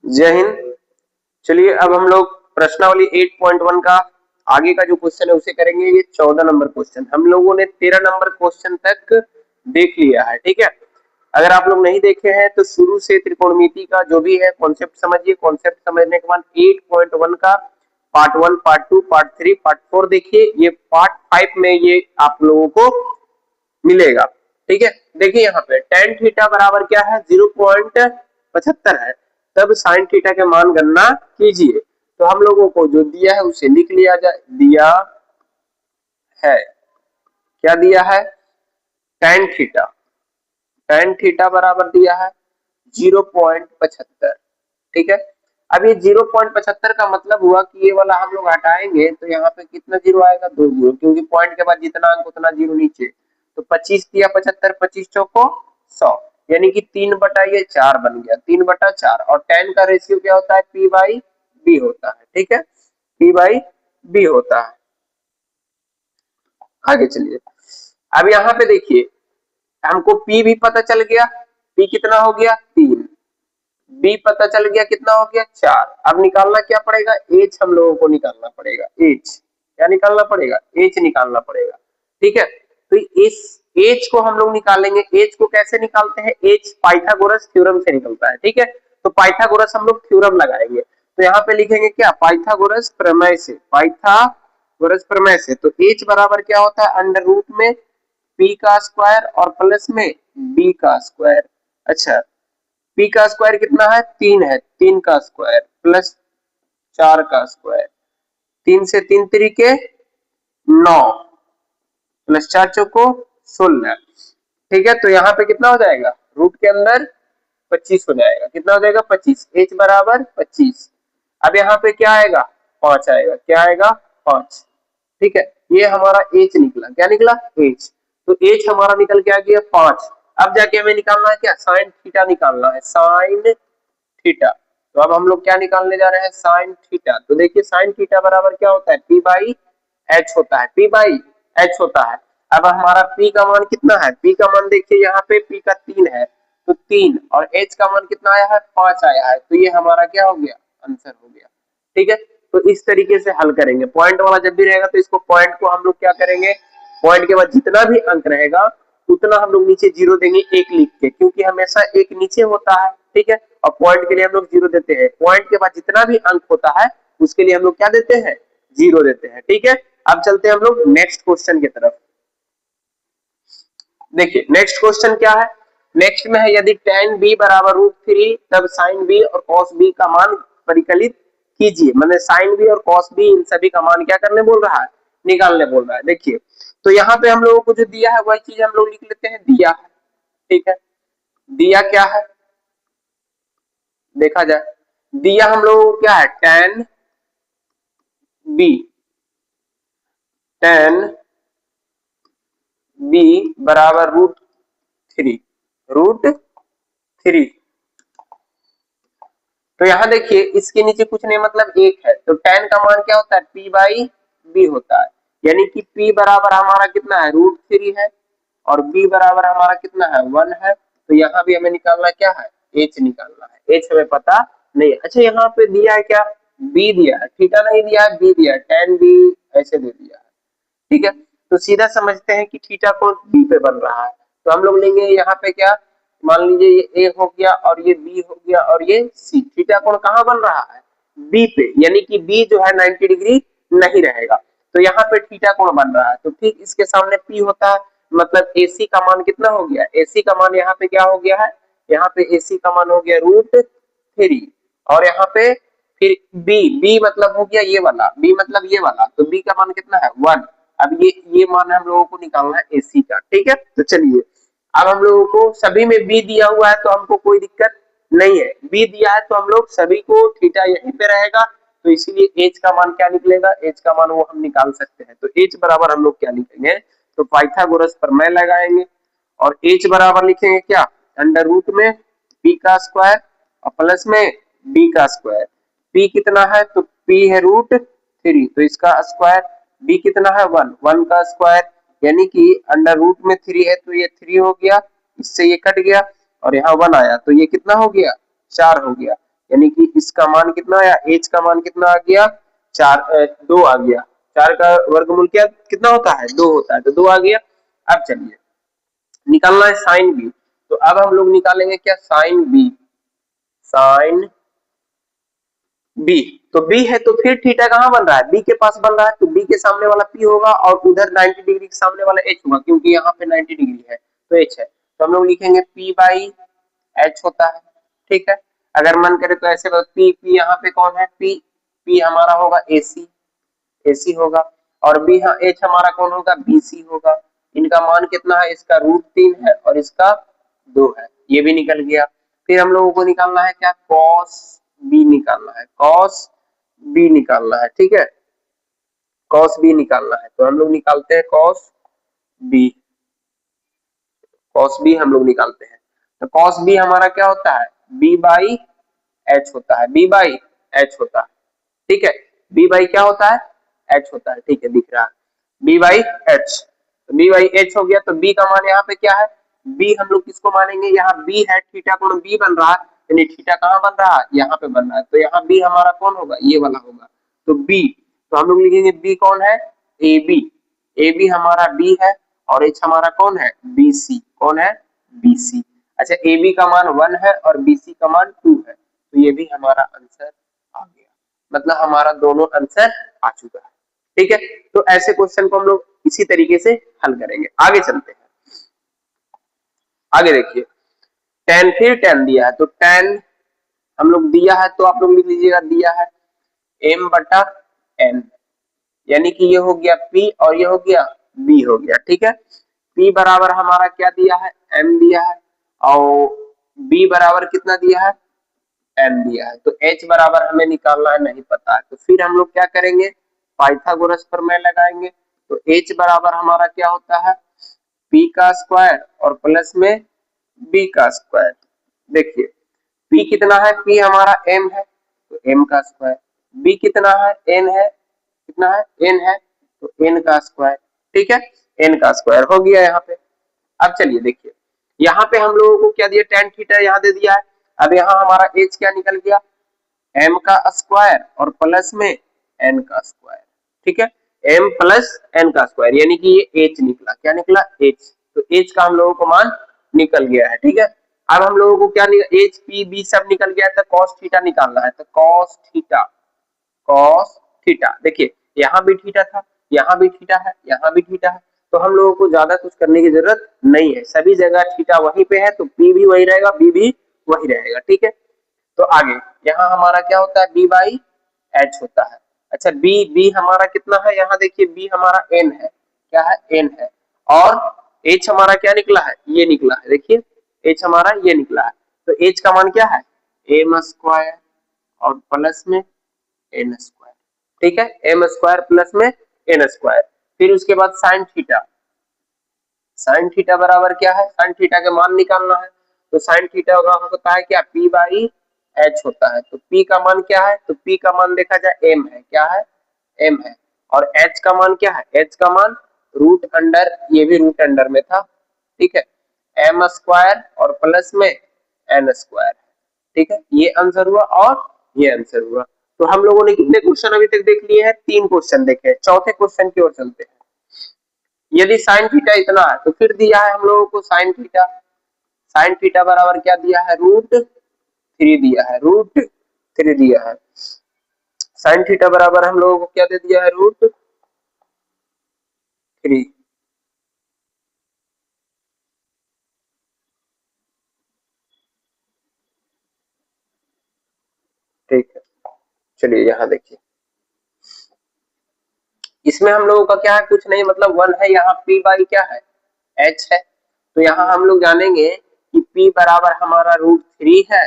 जय हिंद। चलिए अब हम लोग प्रश्नावली 8.1 का आगे का जो क्वेश्चन है उसे करेंगे। ये 14 नंबर क्वेश्चन, हम लोगों ने 13 नंबर क्वेश्चन तक देख लिया है, ठीक है। अगर आप लोग नहीं देखे हैं तो शुरू से त्रिकोणमिति का जो भी है कॉन्सेप्ट समझिए। कॉन्सेप्ट समझने के बाद 8.1 का पार्ट 1, पार्ट 2, पार्ट 3, पार्ट 4 देखिए। ये पार्ट 5 में ये आप लोगों को मिलेगा, ठीक है। देखिए यहाँ पे tan थीटा बराबर क्या है, 0.75 है। तब sin थीटा के मान गणना कीजिए। तो हम लोगों को जो दिया है उसे लिख लिया जाए। दिया है, क्या दिया है, tan थीटा। tan थीटा बराबर दिया है 0.75, ठीक है। अब ये 0.75 का मतलब हुआ कि ये वाला हम लोग हटाएंगे तो यहाँ पे कितना जीरो आएगा, 2 जीरो, क्योंकि पॉइंट के बाद जितना अंक उतना जीरो नीचे। तो 25 दिया 75, 25 चौको 100, यानी कि 3 बटा ये 4 बन गया, 3/4। और tan का रेशियो क्या होता है, p/b होता है, ठीक है, p/b होता है। आगे चलिए, अब यहाँ पे देखिए हमको p भी पता चल गया, p कितना हो गया 3, b पता चल गया कितना हो गया 4। अब निकालना क्या पड़ेगा, h हम लोगों को निकालना पड़ेगा। h क्या निकालना पड़ेगा, h निकालना पड़ेगा, ठीक है। तो इस h को हम लोग निकालेंगे। h को कैसे निकालते हैं, h पाइथागोरस थ्योरम से निकलता है, ठीक है। तो पाइथागोरस हम लोग थ्योरम लगाएंगे। तो यहाँ पे लिखेंगे क्या, पाइथागोरस प्रमेय से, पाइथागोरस प्रमेय से। तो h बराबर क्या होता है, अंडर रूट में p का स्क्वायर और प्लस में b का स्क्वायर। अच्छा, p का स्क्वायर कितना है, 3 है, 3 का स्क्वायर प्लस 4 का स्क्वायर, 3 से 3 तरीके 9 प्लस 4 चौको 16, ठीक है। तो यहाँ पे कितना हो जाएगा, रूट के अंदर 25 हो जाएगा। कितना हो जाएगा 25, h बराबर 25। अब यहाँ पे क्या आएगा, 5 आएगा। क्या आएगा, 5, ठीक है। ये हमारा h निकला, क्या निकला, h। तो h हमारा निकल के आ गया 5। अब जाके हमें निकालना है क्या, साइन थीटा निकालना है, साइन थीटा। तो अब हम लोग क्या निकालने जा रहे हैं, साइन थीटा। तो देखिए साइन थीटा बराबर क्या होता है, p/h होता है, p/h होता है। अब हमारा p का मान कितना है, p का मान देखिए यहाँ पे p का 3 है, तो 3, और h का मान कितना आया है, 5 आया है। तो ये हमारा क्या हो गया, आंसर हो गया, ठीक है। तो इस तरीके से हल करेंगे। पॉइंट वाला जब भी रहेगा तो इसको पॉइंट को हम लोग क्या करेंगे, पॉइंट के बाद जितना भी अंक रहेगा उतना हम लोग नीचे जीरो देंगे, एक लिख के, क्योंकि हमेशा एक नीचे होता है, ठीक है। और पॉइंट के लिए हम लोग जीरो देते हैं। पॉइंट के बाद जितना भी अंक होता है उसके लिए हम लोग क्या देते हैं, जीरो देते हैं, ठीक है। अब चलते हैं हम लोग नेक्स्ट क्वेश्चन की तरफ। देखिए नेक्स्ट क्वेश्चन क्या है, नेक्स्ट में है यदि tan b बराबर √3 तब sin b और cos b का मान परिकलित कीजिए। मतलब sin b और cos b इन सभी का मान क्या करने बोल रहा है, निकालने बोल रहा है। देखिए तो यहाँ पे हम लोगों को जो दिया है वही चीज हम लोग लिख लेते हैं, दिया है, ठीक है। दिया क्या है, देखा जाए, दिया हम लोगों को क्या है, tan b, tan b बराबर √3। तो यहाँ देखिए इसके नीचे कुछ नहीं, मतलब एक है। तो tan का मान क्या होता है, p/b होता है, यानी कि p बराबर हमारा कितना है, √3 है, और b बराबर हमारा कितना है, 1 है। तो यहाँ भी हमें निकालना क्या है, h निकालना है। h हमें पता नहीं है। अच्छा यहाँ पे दिया है क्या, b दिया है, थीटा नहीं दिया है, b दिया है, tan b ऐसे दे दिया है, ठीक है। तो सीधा समझते हैं कि थीटा कोण बी पे बन रहा है। तो हम लोग लेंगे यहाँ पे क्या, मान लीजिए ये ए हो गया और ये बी हो गया और ये सी। थीटा कोण कहाँ बन रहा है, बी पे, यानी कि बी जो है 90 डिग्री नहीं रहेगा। तो यहाँ पे थीटा कोण बन रहा है। तो ठीक इसके सामने पी होता है, मतलब एसी का मान कितना हो गया, एसी का मान यहाँ पे क्या हो गया है, यहाँ पे एसी का मान हो गया √3, और यहाँ पे फिर बी मतलब हो गया ये वाला, बी मतलब ये वाला, तो बी का मान कितना है, 1। अब ये मान हम लोगों को निकालना है एसी का, ठीक है। तो चलिए अब हम लोगों को सभी में बी दिया हुआ है तो हमको कोई दिक्कत नहीं है, बी दिया है तो हम लोग सभी को थीटा यहीं पे रहेगा। तो इसीलिए एच का मान क्या निकलेगा, एच का मान वो हम निकाल सकते हैं। तो एच बराबर हम लोग क्या लिखेंगे, तो पाइथागोरस प्रमेय लगाएंगे और एच बराबर लिखेंगे क्या, अंडर रूट में बी का स्क्वायर और प्लस में बी का स्क्वायर। पी कितना है, तो पी है √3, तो इसका स्क्वायर, बी कितना है 1, 1 का स्क्वायर, यानी कि अंडर रूट में 3 है तो ये 3 हो गया, इससे ये कट गया और यहाँ 1 आया तो ये कितना हो गया, 4 हो गया। यानी कि इसका मान कितना आया, एच का मान कितना आ गया, 2 आ गया। 4 का वर्गमूल क्या कितना होता है, 2 होता है, तो 2 आ गया। अब चलिए निकालना है साइन बी, तो अब हम लोग निकालेंगे क्या, साइन बी, साइन बी। तो बी है तो फिर थीटा कहां बन रहा है, बी के पास बन रहा है, तो बी के सामने वाला पी होगा और उधर 90 डिग्री के सामने वाला एच होगा, क्योंकि यहाँ पे 90 डिग्री है तो एच है, तो हम लोग लिखेंगे पी बाई एच होता है। ठीक है, अगर मन करे तो ऐसे पी पी यहाँ पे कौन है, पी पी हमारा होगा एसी, एसी होगा, और बी एच हमारा कौन होगा, बीसी होगा। इनका मान कितना है, इसका √3 है और इसका 2 है, ये भी निकल गया। फिर हम लोगों को निकालना है क्या, कॉस बी निकालना है, कॉस बी निकालना है। ठीक है, कॉस बी निकालना है, तो हम लोग निकालते हैं कॉस बी, कॉस बी हम लोग निकालते हैं। तो कॉस बी हमारा क्या होता है, बी बाई एच होता है, बी बाई एच होता है। ठीक है, बी बाई क्या होता है, एच होता है। ठीक है, दिख रहा है बी बाई एच, तो बी बाई एच हो गया। तो बी का मान यहाँ पे क्या है, बी हम लोग किसको मानेंगे, यहाँ बी है, थीटा कोण बी बन रहा है, यानी थीटा कहाँ बन रहा है, यहाँ पे बन रहा है, तो यहाँ बी हमारा कौन होगा, ये वाला होगा, तो बी, तो हम लोग लिखेंगे बी कौन है, ए बी, ए बी हमारा बी है और एच हमारा कौन है, बी सी, कौन है, बी सी। अच्छा, ए बी का मान 1 है और बी सी का मान 2 है, तो ये भी हमारा आंसर आ गया, मतलब हमारा दोनों आंसर आ चुका है। ठीक है, तो ऐसे क्वेश्चन को हम लोग इसी तरीके से हल करेंगे। आगे चलते हैं, आगे देखिए, tan फिर tan दिया है, तो tan हम लोग दिया है, तो आप लोग लिख लीजिएगा, दिया है m बटा n, यानी कि ये हो गया P और ये हो गया B हो गया। ठीक है, P बराबर हमारा क्या दिया है, m दिया है, और B बराबर कितना दिया है, m दिया है, तो h बराबर हमें निकालना है, नहीं पता है, तो फिर हम लोग क्या करेंगे, पाइथागोरस प्रमेय लगाएंगे। तो h बराबर हमारा क्या होता है, p का स्क्वायर और प्लस में b का स्क्वायर। देखिए p कितना है, p हमारा m है, तो m का स्क्वायर, b कितना है, n है, कितना है, n है, तो n का स्क्वायर। ठीक है, n का स्क्वायर हो गया यहाँ पे। अब चलिए देखिए, यहाँ पे हम लोगों को क्या दिया, tan थीटा यहाँ दे दिया है। अब यहाँ हमारा h क्या निकल गया, m का स्क्वायर और प्लस में n का स्क्वायर। ठीक है, m प्लस n का स्क्वायर, यानी कि ये h निकला, क्या निकला, h, तो h का हम लोगों को मान निकल गया है। ठीक है, अब हम लोगों को क्या निकल, h p b सब निकल गया है, तो cos थीटा निकालना है, तो cos थीटा, cos थीटा, देखिए यहाँ भी थीटा था, यहाँ भी थीटा है, यहाँ भी थीटा है, तो हम लोगों को ज्यादा कुछ करने की जरूरत नहीं है, सभी जगह थीटा वहीं पे है, तो p भी वही रहेगा, b भी वही रहेगा। ठीक है, तो आगे यहाँ हमारा क्या होता है, b बाई एच होता है। अच्छा, b b हमारा कितना है, यहाँ देखिए b हमारा n है, क्या है, n है, और h हमारा क्या निकला है, ये निकला है, देखिए h हमारा ये निकला है, तो h का मान क्या है, m स्क्वायर और प्लस में n स्क्वायर। ठीक है, m स्क्वायर प्लस में n स्क्वायर। फिर उसके बाद साइन थीटा, साइन थीटा बराबर क्या है, साइन थीटा के मान निकालना है, तो साइन थीटा होता है क्या, p बाई एच होता है, तो p का मान क्या है, तो p का मान देखा जाए m है, क्या है, m है, और h का मान क्या है, h का मान रूट अंडर, ये भी रूट अंडर में था। ठीक है, m स्क्वायर और प्लस में n स्क्वायर। ठीक है, ये आंसर हुआ और ये आंसर हुआ। तो हम लोगों ने कितने क्वेश्चन अभी तक देख लिए हैं, 3 क्वेश्चन देखे, चौथे क्वेश्चन की ओर चलते हैं। यदि साइन थीटा इतना है, तो फिर दिया है हम लोगों को साइन थीटा, साइन थीटा बराबर क्या दिया है, √3 दिया है, √3 दिया है। साइन थीटा बराबर हम लोगों को क्या दे दिया है, √3। ठीक है, चलिए यहाँ देखिए, इसमें हम लोगों का क्या है, कुछ नहीं, मतलब 1 है, यहाँ p बाई क्या है, h है, तो यहाँ हम लोग जानेंगे कि p बराबर हमारा √3 है,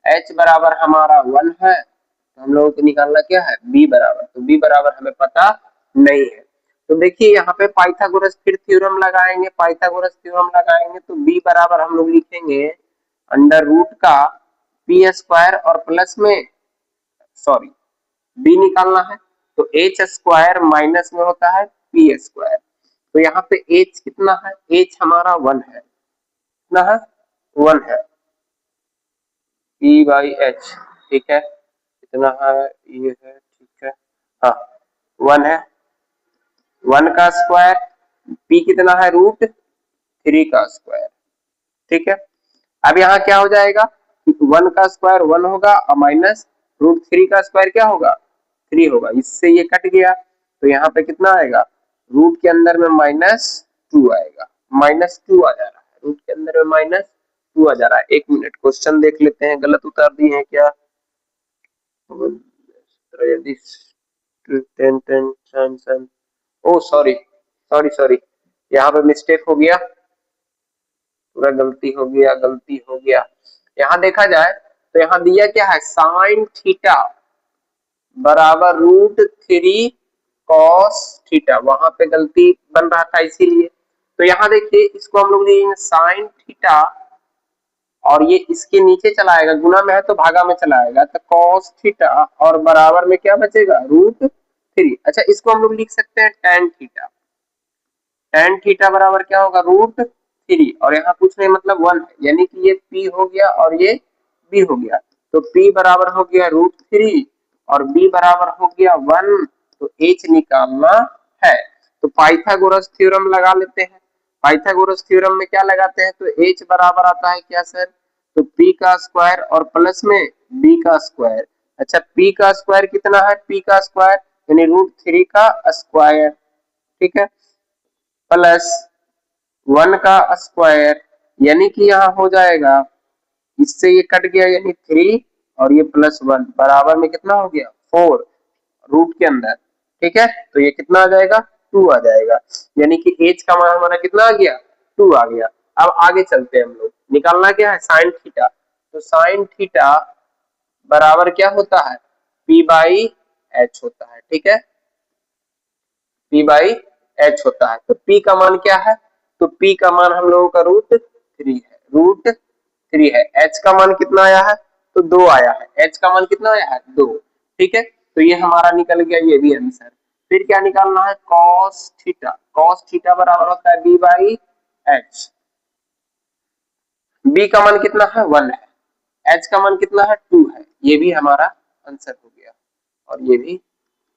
h बराबर हमारा 1 है, तो हम लोगों को निकालना क्या है, b बराबर, तो b बराबर हमें पता नहीं है। तो देखिए यहाँ पे पाइथागोरस फिर थ्योरम लगाएंगे, पाइथागोरस थ्योरम लगाएंगे, तो b बराबर हम लोग लिखेंगे अंडर रूट का p स्क्वायर और प्लस में, सॉरी, b निकालना है, तो h स्क्वायर माइनस में होता है p स्क्वायर, तो यहाँ पे h कितना है, h हमारा 1 है, कितना है, 1 है, p/h, ठीक है, कितना है ये है, ठीक है, हाँ 1 है, 1 का स्क्वायर, p कितना है √3 का स्क्वायर, ठीक है। अब यहाँ क्या हो जाएगा, 1 का स्क्वायर 1 होगा और माइनस √3 का स्क्वायर क्या होगा 3 होगा, इससे ये कट गया, तो यहाँ पे कितना आएगा, रूट के अंदर में -2 आएगा, -2 आ जा रहा है, रूट के अंदर में -2 आ जा रहा है। एक मिनट क्वेश्चन देख लेते हैं, गलत उतार दिए हैं क्या, 10 ओ सॉरी सॉरी सॉरी, यहाँ पे मिस्टेक हो गया, पूरा गलती हो गया, गलती हो गया। यहाँ देखा जाए तो यहाँ दिया क्या है, साइन थीटा बराबर √3 कॉस थीटा, वहां पे गलती बन रहा था इसीलिए। तो यहाँ देखिए इसको हम लोग लिखेंगे साइन थीटा और ये इसके नीचे चला आएगा, गुना में है तो भागा में चला आएगा, तो कॉस थीटा और बराबर में क्या बचेगा √3। अच्छा इसको हम लोग लिख सकते हैं टेन थीटा, टेन थीटा बराबर क्या होगा √3 और यहाँ पूछने मतलब 1 है, यानी कि ये p हो गया और ये b हो गया, तो p बराबर हो गया √3 और b बराबर हो गया 1, तो h निकालना है। तो पाइथागोरस थ्योरम लगा लेते हैं, पाइथागोरस थ्योरम में क्या लगाते हैं, तो h बराबर आता है क्या सर, तो p का स्क्वायर और प्लस में b का स्क्वायर। अच्छा p का स्क्वायर कितना है, p का स्क्वायर यानी √3 का स्क्वायर, ठीक है, प्लस 1 का स्क्वायर, यानी कि यहाँ हो जाएगा, इससे ये कट गया यानी 3 और ये +1 बराबर में कितना हो गया 4 रूट के अंदर, ठीक है, तो ये कितना आ जाएगा 2 आ जाएगा, यानी कि h का मान हमारा कितना आ गया 2 आ गया। अब आगे चलते हैं, हम लोग निकालना क्या है साइन थीटा, तो साइन थीटा बराबर क्या होता है p/h होता है, ठीक है, p/h होता है। तो p का मान क्या है, तो p का मान हम लोगों का √3 है, √3 है, h का मान कितना आया है, तो 2 आया है, h का मान कितना आया है 2, ठीक है, तो ये हमारा निकल गया, ये भी आंसर। फिर क्या निकालना है cos थीटा, cos थीटा बराबर होता है b/h, b का मान कितना है 1 है, h का मान कितना है 2 है, ये भी हमारा आंसर हो गया और ये भी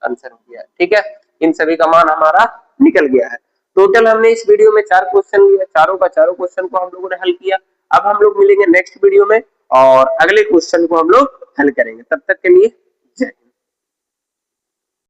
आंसर हो गया, ठीक है, इन सभी का मान हमारा निकल गया है। टोटल हमने इस वीडियो में 4 क्वेश्चन लिए, चारों का चारों क्वेश्चन को हम लोगों ने हल किया। अब हम लोग मिलेंगे नेक्स्ट वीडियो में और अगले क्वेश्चन को हम लोग हल करेंगे, तब तक के लिए